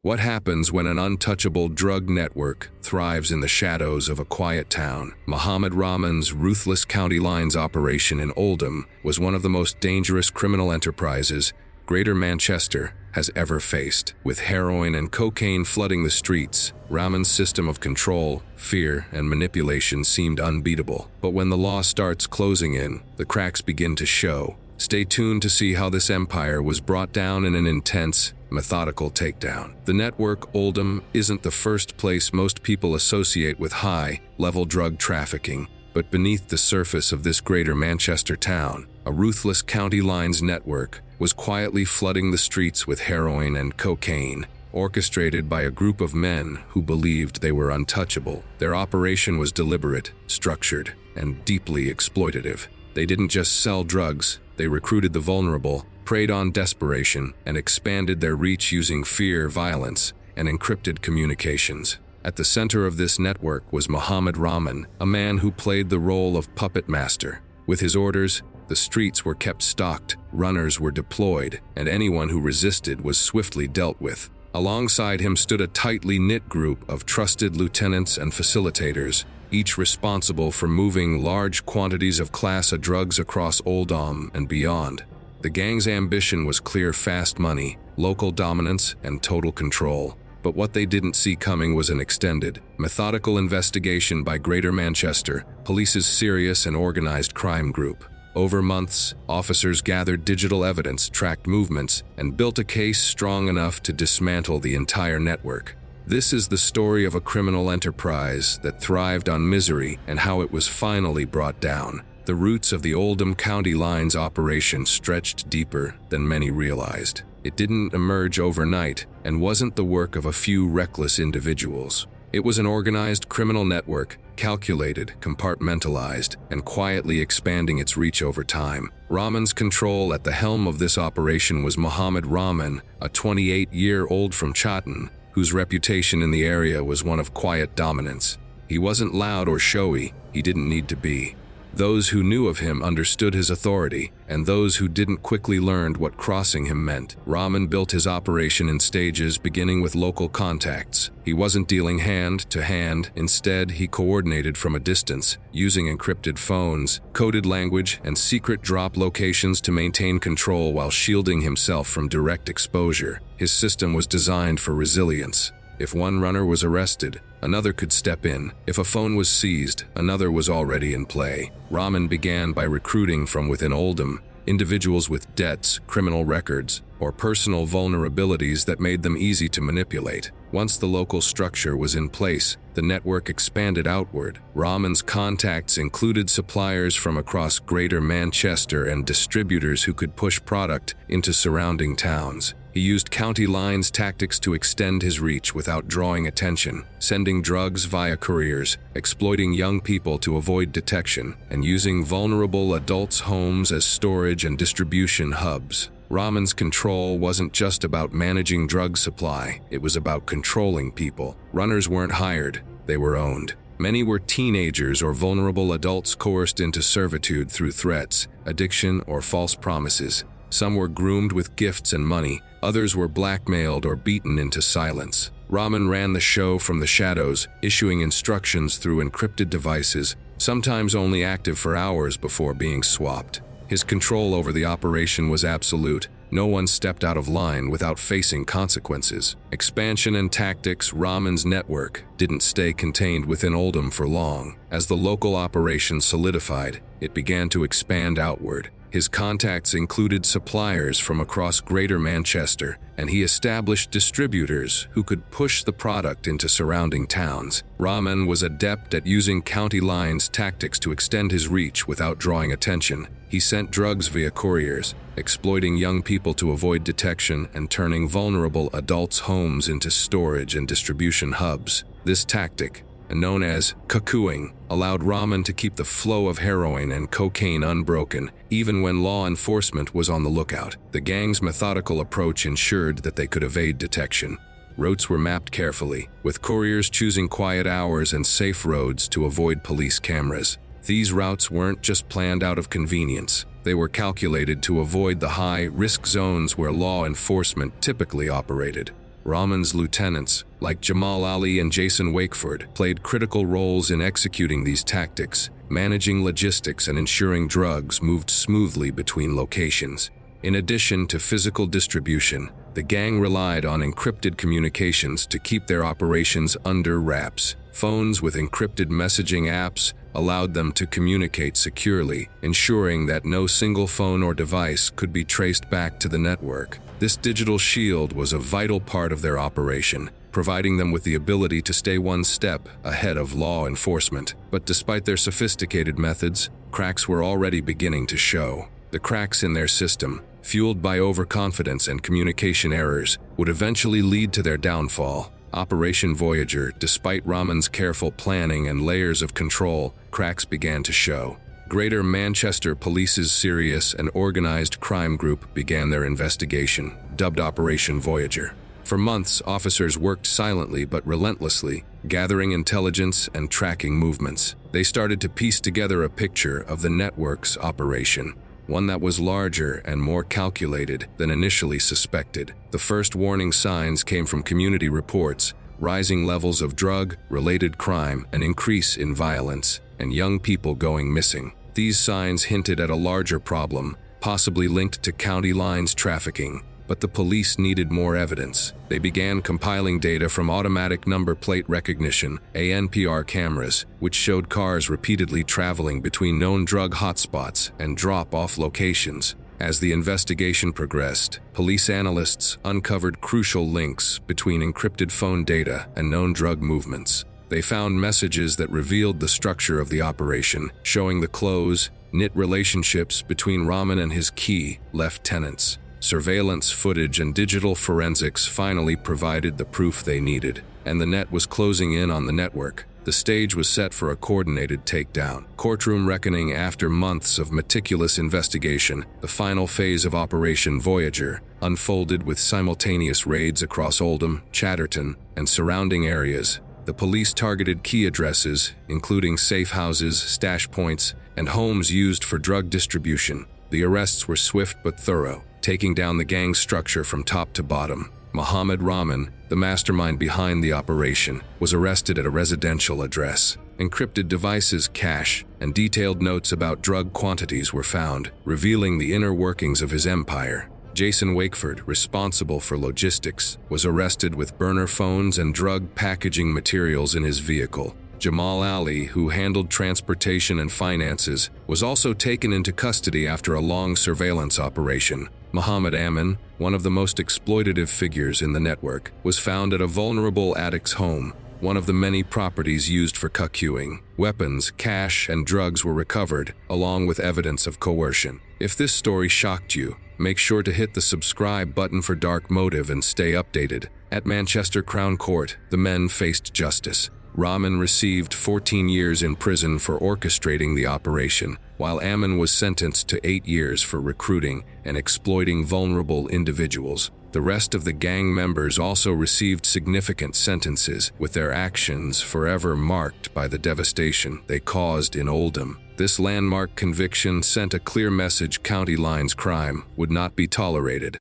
What happens when an untouchable drug network thrives in the shadows of a quiet town? Mohammed Rahman's ruthless county lines operation in Oldham was one of the most dangerous criminal enterprises Greater Manchester has ever faced. With heroin and cocaine flooding the streets, Rahman's system of control, fear, and manipulation seemed unbeatable. But when the law starts closing in, the cracks begin to show. Stay tuned to see how this empire was brought down in an intense, methodical takedown. The network Oldham isn't the first place most people associate with high-level drug trafficking, but beneath the surface of this Greater Manchester town, a ruthless county lines network was quietly flooding the streets with heroin and cocaine, orchestrated by a group of men who believed they were untouchable. Their operation was deliberate, structured, and deeply exploitative. They didn't just sell drugs, they recruited the vulnerable, preyed on desperation, and expanded their reach using fear, violence, and encrypted communications. At the center of this network was Mohammed Rahman, a man who played the role of puppet master. With his orders, the streets were kept stocked, runners were deployed, and anyone who resisted was swiftly dealt with. Alongside him stood a tightly knit group of trusted lieutenants and facilitators, each responsible for moving large quantities of Class A drugs across Oldham and beyond. The gang's ambition was clear: fast money, local dominance, and total control. But what they didn't see coming was an extended, methodical investigation by Greater Manchester Police's serious and organized crime group. Over months, officers gathered digital evidence, tracked movements, and built a case strong enough to dismantle the entire network. This is the story of a criminal enterprise that thrived on misery and how it was finally brought down. The roots of the Oldham County Lines operation stretched deeper than many realized. It didn't emerge overnight and wasn't the work of a few reckless individuals. It was an organized criminal network, calculated, compartmentalized, and quietly expanding its reach over time. Rahman's control at the helm of this operation was Mohammed Rahman, a 28-year-old from Chatham, whose reputation in the area was one of quiet dominance. He wasn't loud or showy, he didn't need to be. Those who knew of him understood his authority, and those who didn't quickly learned what crossing him meant. Rahman built his operation in stages, beginning with local contacts. He wasn't dealing hand to hand, instead he coordinated from a distance, using encrypted phones, coded language, and secret drop locations to maintain control while shielding himself from direct exposure. His system was designed for resilience. If one runner was arrested, another could step in. If a phone was seized, another was already in play. Rahman began by recruiting from within Oldham individuals with debts, criminal records, or personal vulnerabilities that made them easy to manipulate. Once the local structure was in place, the network expanded outward. Rahman's contacts included suppliers from across Greater Manchester and distributors who could push product into surrounding towns. He used county lines tactics to extend his reach without drawing attention, sending drugs via couriers, exploiting young people to avoid detection, and using vulnerable adults' homes as storage and distribution hubs. Rahman's control wasn't just about managing drug supply, it was about controlling people. Runners weren't hired, they were owned. Many were teenagers or vulnerable adults coerced into servitude through threats, addiction, or false promises. Some were groomed with gifts and money, others were blackmailed or beaten into silence. Rahman ran the show from the shadows, issuing instructions through encrypted devices, sometimes only active for hours before being swapped. His control over the operation was absolute. No one stepped out of line without facing consequences. Expansion and tactics. Rahman's network didn't stay contained within Oldham for long. As the local operation solidified, it began to expand outward. His contacts included suppliers from across Greater Manchester, and he established distributors who could push the product into surrounding towns. Rahman was adept at using county lines tactics to extend his reach without drawing attention. He sent drugs via couriers, exploiting young people to avoid detection and turning vulnerable adults' homes into storage and distribution hubs. This tactic, known as cuckooing, allowed Rahman to keep the flow of heroin and cocaine unbroken, even when law enforcement was on the lookout. The gang's methodical approach ensured that they could evade detection. Routes were mapped carefully, with couriers choosing quiet hours and safe roads to avoid police cameras. These routes weren't just planned out of convenience. They were calculated to avoid the high-risk zones where law enforcement typically operated. Rahman's lieutenants, like Jamal Ali and Jason Wakeford, played critical roles in executing these tactics, managing logistics and ensuring drugs moved smoothly between locations. In addition to physical distribution, the gang relied on encrypted communications to keep their operations under wraps. Phones with encrypted messaging apps allowed them to communicate securely, ensuring that no single phone or device could be traced back to the network. This digital shield was a vital part of their operation, providing them with the ability to stay one step ahead of law enforcement. But despite their sophisticated methods, cracks were already beginning to show. The cracks in their system, fueled by overconfidence and communication errors, would eventually lead to their downfall. Operation Voyager, despite Rahman's careful planning and layers of control, cracks began to show. Greater Manchester Police's serious and organized crime group began their investigation, dubbed Operation Voyager. For months, officers worked silently but relentlessly, gathering intelligence and tracking movements. They started to piece together a picture of the network's operation, one that was larger and more calculated than initially suspected. The first warning signs came from community reports, rising levels of drug-related crime, an increase in violence, and young people going missing. These signs hinted at a larger problem, possibly linked to county lines trafficking. But the police needed more evidence. They began compiling data from automatic number plate recognition, ANPR cameras, which showed cars repeatedly traveling between known drug hotspots and drop-off locations. As the investigation progressed, police analysts uncovered crucial links between encrypted phone data and known drug movements. They found messages that revealed the structure of the operation, showing the close-knit relationships between Rahman and his key lieutenants. Surveillance footage and digital forensics finally provided the proof they needed, and the net was closing in on the network. The stage was set for a coordinated takedown. Courtroom reckoning. After months of meticulous investigation, the final phase of Operation Voyager unfolded with simultaneous raids across Oldham, Chatterton, and surrounding areas. The police targeted key addresses, including safe houses, stash points, and homes used for drug distribution. The arrests were swift but thorough, taking down the gang's structure from top to bottom. Mohammed Rahman, the mastermind behind the operation, was arrested at a residential address. Encrypted devices, cash, and detailed notes about drug quantities were found, revealing the inner workings of his empire. Jason Wakeford, responsible for logistics, was arrested with burner phones and drug packaging materials in his vehicle. Jamal Ali, who handled transportation and finances, was also taken into custody after a long surveillance operation. Muhammad Amin, one of the most exploitative figures in the network, was found at a vulnerable addict's home, one of the many properties used for cuckooing. Weapons, cash, and drugs were recovered, along with evidence of coercion. If this story shocked you, make sure to hit the subscribe button for Dark Motive and stay updated. At Manchester Crown Court, the men faced justice. Rahman received 14 years in prison for orchestrating the operation, while Amin was sentenced to 8 years for recruiting and exploiting vulnerable individuals. The rest of the gang members also received significant sentences, with their actions forever marked by the devastation they caused in Oldham. This landmark conviction sent a clear message: county lines crime would not be tolerated.